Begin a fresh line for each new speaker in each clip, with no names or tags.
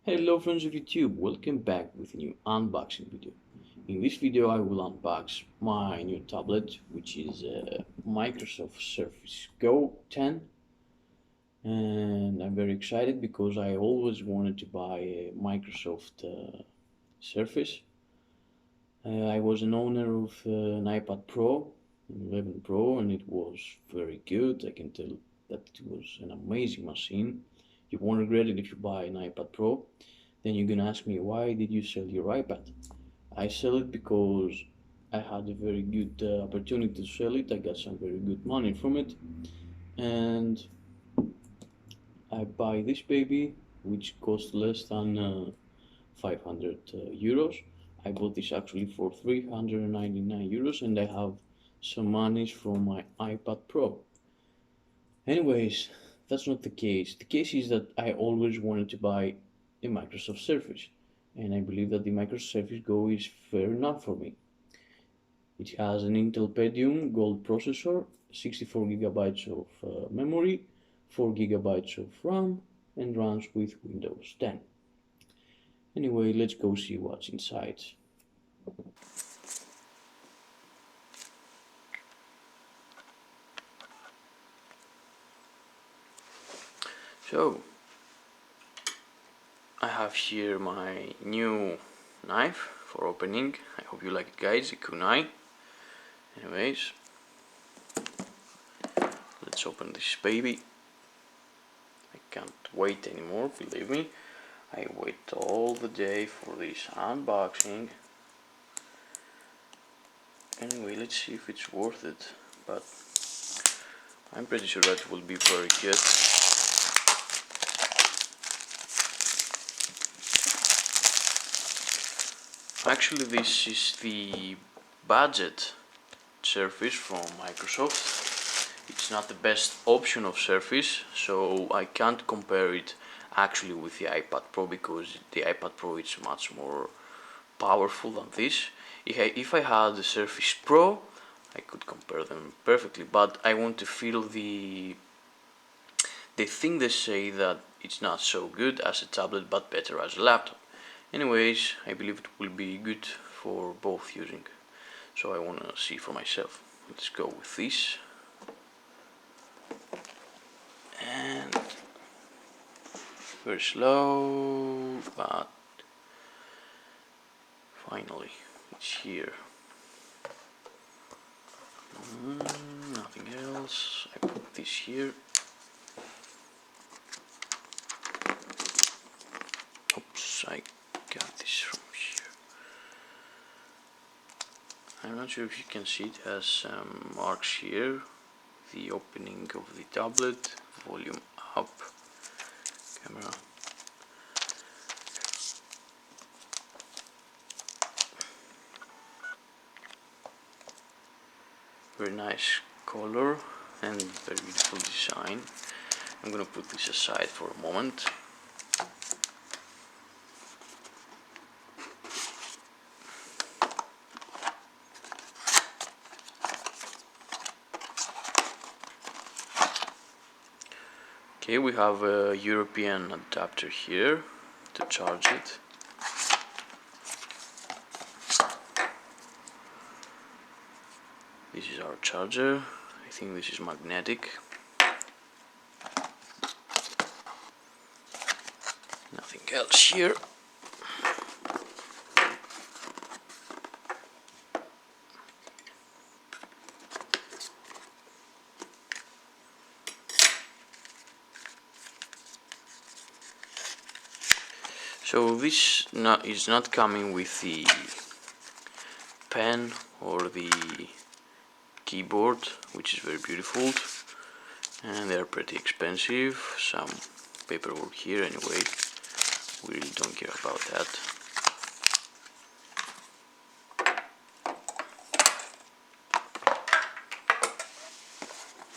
Hello friends of YouTube, welcome back with a new unboxing video. In this video I will unbox my new tablet, which is Microsoft Surface Go 10, and I'm very excited because I always wanted to buy a Microsoft Surface. I was an owner of an iPad Pro, an 11 Pro, and it was very good. I can tell that it was an amazing machine. You won't regret it if you buy an iPad Pro. Then you're gonna ask me, why did you sell your iPad? I sell it because I had a very good opportunity to sell it. I got some very good money from it, and I buy this baby, which cost less than 500 euros. I bought this actually for 399 euros, and I have some monies from my iPad Pro. Anyways, that's not the case. The case is that I always wanted to buy a Microsoft Surface, and I believe that the Microsoft Surface Go is fair enough for me. It has an Intel Pentium Gold processor, 64 gigabytes of memory, 4 gigabytes of RAM, and runs with Windows 10. Anyway, let's go see what's inside. So, I have here my new knife for opening. I hope you like it, guys, a kunai. Anyways, let's open this baby. I can't wait anymore, believe me. I wait all the day for this unboxing. Anyway, let's see if it's worth it, but I'm pretty sure that it will be very good. Actually, this is the budget Surface from Microsoft. It's not the best option of Surface, so I can't compare it actually with the iPad Pro, because the iPad Pro is much more powerful than this. If I had the Surface Pro, I could compare them perfectly, but I want to feel the thing they say that it's not so good as a tablet but better as a laptop. Anyways, I believe it will be good for both using, so I want to see for myself. Let's go with this, and very slow, but finally it's here. Nothing else. I put this here. Oops, I got this from here. I'm not sure if you can see, it has some marks here. The opening of the tablet, volume up, camera. Very nice color and very beautiful design. I'm gonna put this aside for a moment. Okay, we have a European adapter here to charge it. This is our charger. I think this is magnetic. Nothing else here. So this is not coming with the pen or the keyboard, which is very beautiful, and they're pretty expensive. Some paperwork here anyway, we really don't care about that.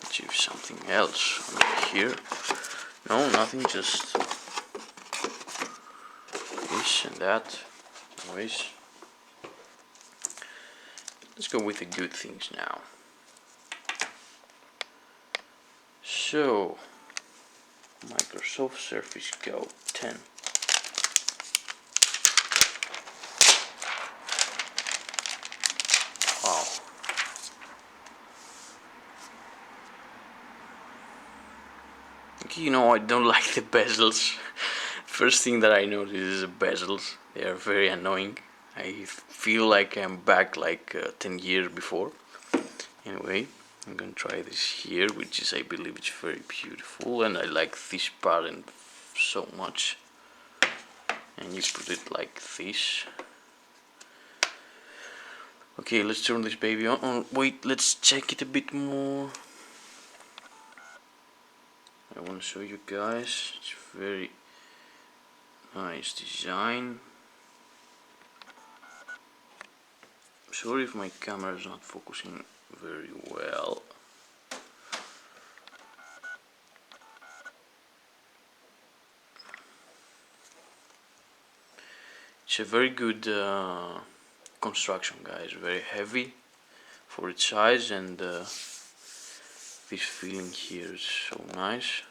Let's see if something else under here. No, nothing, just this and that. Anyways, let's go with the good things now. So, Microsoft Surface Go 10. Okay, you know, I don't like the bezels. First thing that I notice is the bezels. They are very annoying. I feel like I'm back like 10 years before. Anyway, I'm gonna try this here, which is, I believe, it's very beautiful, and I like this pattern so much. And you put it like this. Okay, let's turn this baby on. Oh, wait, let's check it a bit more. I want to show you guys. It's very nice design. Sorry if my camera is not focusing very well. It's a very good construction, guys. Very heavy for its size, and this feeling here is so nice.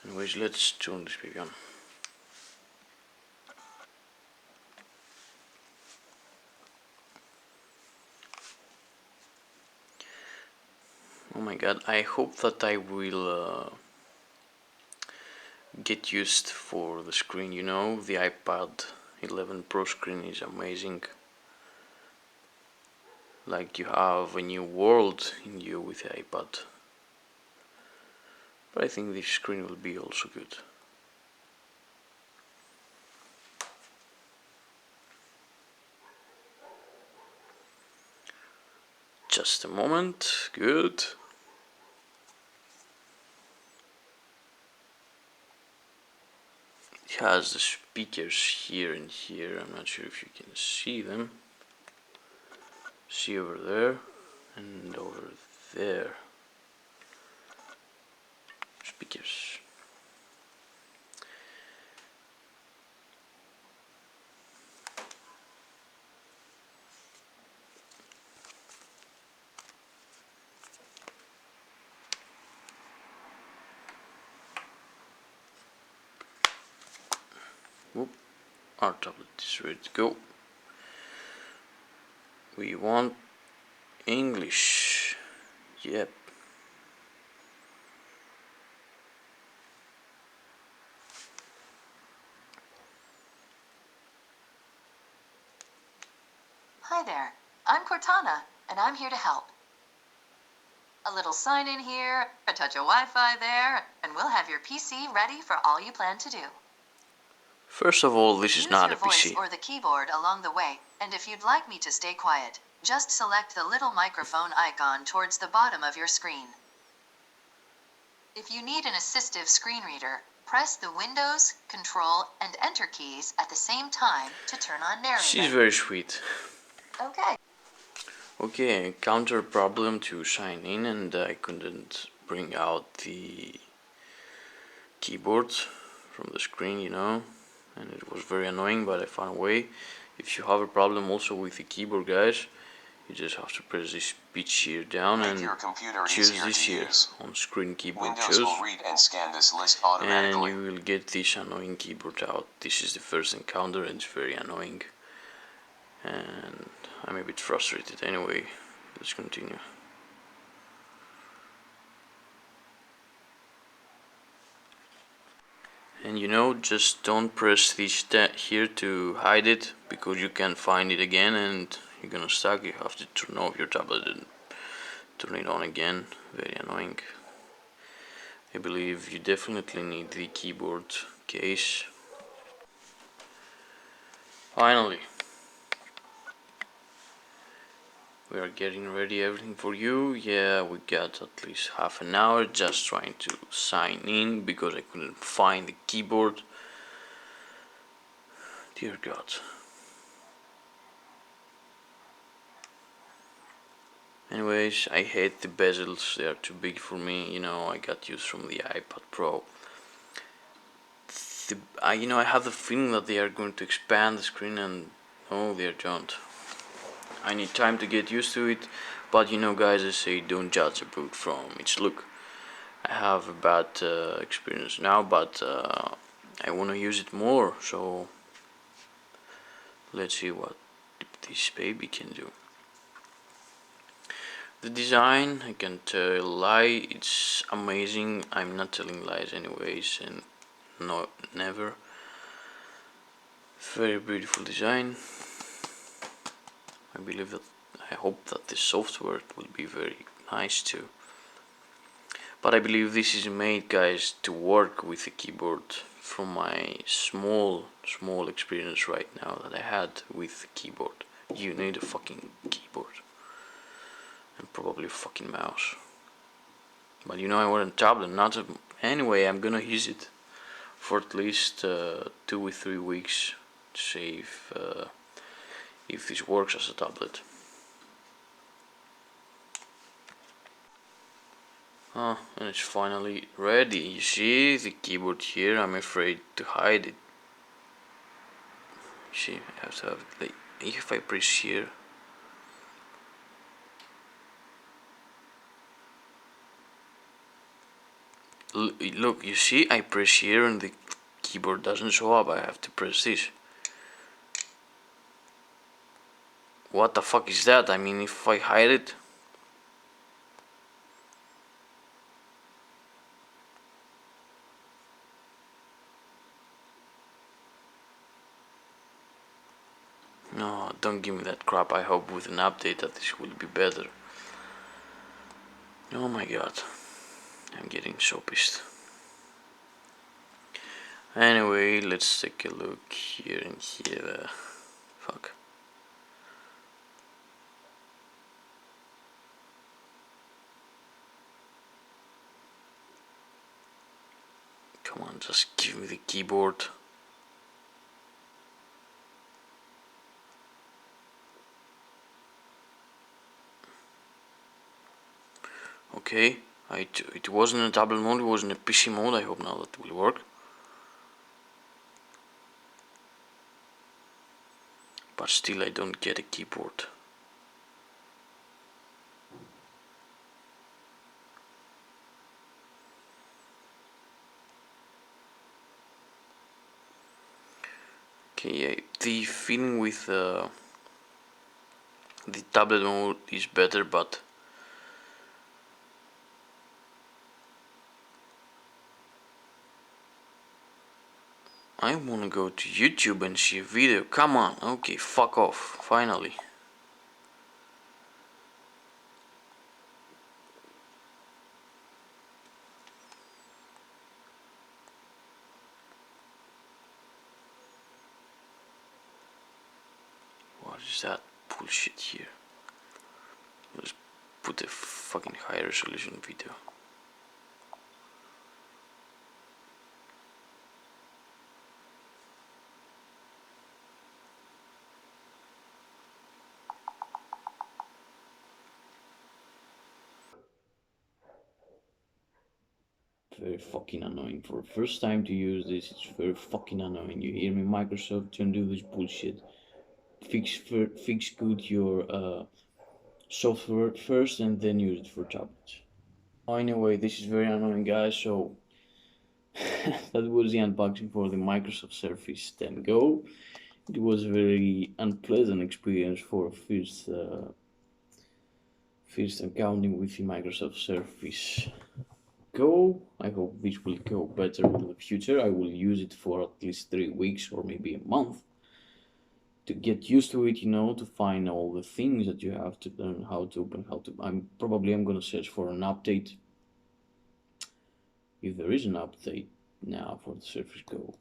Anyways, let's turn this baby on. Oh my god, I hope that I will get used for the screen, you know. The iPad 11 Pro screen is amazing. Like, you have a new world in you with the iPad. But I think this screen will be also good. Just a moment, good. It has the speakers here and here. I'm not sure if you can see them. See over there and over there. Speakers. Whoop. Our tablet is ready to go. We want English. Yep.
Hi there, I'm Cortana, and I'm here to help. A little sign in here, a touch of Wi-Fi there, and we'll have your PC ready for all you plan to do.
First of all, this is
Use
not
your
a
voice
PC.
or the keyboard along the way, and if you'd like me to stay quiet, just select the little microphone icon towards the bottom of your screen. If you need an assistive screen reader, press the Windows, Control, and Enter keys at the same time to turn on narrator.
She's very sweet.
Okay.
Okay, I encountered a problem to sign in, and I couldn't bring out the keyboard from the screen, you know, and it was very annoying, but I found a way. If you have a problem also with the keyboard, guys, you just have to press this pitch here down and choose this here on screen keyboard choose,
will read and scan this list automatically.
and you will get this annoying keyboard out. This is the first encounter, and it's very annoying, and I'm a bit frustrated. Anyway, let's continue. And you know, just don't press this here to hide it, because you can find it again and you're gonna stuck. You have to turn off your tablet and turn it on again. Very annoying. I believe you definitely need the keyboard case. Finally, we are getting ready everything for you. Yeah, we got at least half an hour just trying to sign in because I couldn't find the keyboard. Dear God. Anyways, I hate the bezels, they are too big for me, you know. I got used from the iPad Pro. I have the feeling that they are going to expand the screen, and no, they don't. I need time to get used to it, but you know, guys, I say don't judge a book from its look. I have a bad experience now, but I want to use it more, so let's see what this baby can do. The design, I can't tell a lie, it's amazing. I'm not telling lies anyways, and no, never. Very beautiful design. I hope that the software will be very nice too. But I believe this is made, guys, to work with the keyboard. From my small experience right now that I had with the keyboard, you need a fucking keyboard and probably a fucking mouse. But you know, I want a tablet, not a. Anyway, I'm gonna use it for at least 2 or 3 weeks to see if this works as a tablet. And it's finally ready. You see the keyboard here? I'm afraid to hide it. See, I have to have it like if I press here. Look, you see, I press here and the keyboard doesn't show up. I have to press this. What the fuck is that? I mean, if I hide it. No, don't give me that crap. I hope with an update that this will be better. Oh my god. I'm getting so pissed. Anyway, let's take a look here and here. Fuck. Come on, just give me the keyboard. Okay, it wasn't a tablet mode, it was in a PC mode. I hope now that will work. But still, I don't get a keyboard. Okay, the feeling with the tablet mode is better, but I wanna go to YouTube and see a video. Come on, okay, fuck off, finally. What is that bullshit here? Let's put a fucking high resolution video. Very fucking annoying. For the first time to use this, it's very fucking annoying. You hear me, Microsoft? Don't do this bullshit. Fix good your software first and then use it for tablets. Anyway, this is very annoying, guys. So that was the unboxing for the Microsoft Surface 10 Go. It was a very unpleasant experience for first encountering with the Microsoft Surface Go. I hope this will go better in the future. I will use it for at least 3 weeks or maybe a month to get used to it, you know, to find all the things that you have to learn how to open, I'm gonna search for an update, if there is an update now for the Surface Go.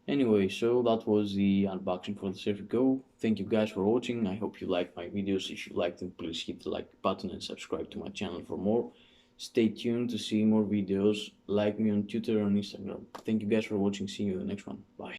Anyway, so that was the unboxing for the Surface Go. Thank you guys for watching. I hope you liked my videos. If you liked them, please hit the like button and subscribe to my channel for more. Stay tuned to see more videos. Like me on Twitter and Instagram. Thank you guys for watching. See you in the next one. Bye.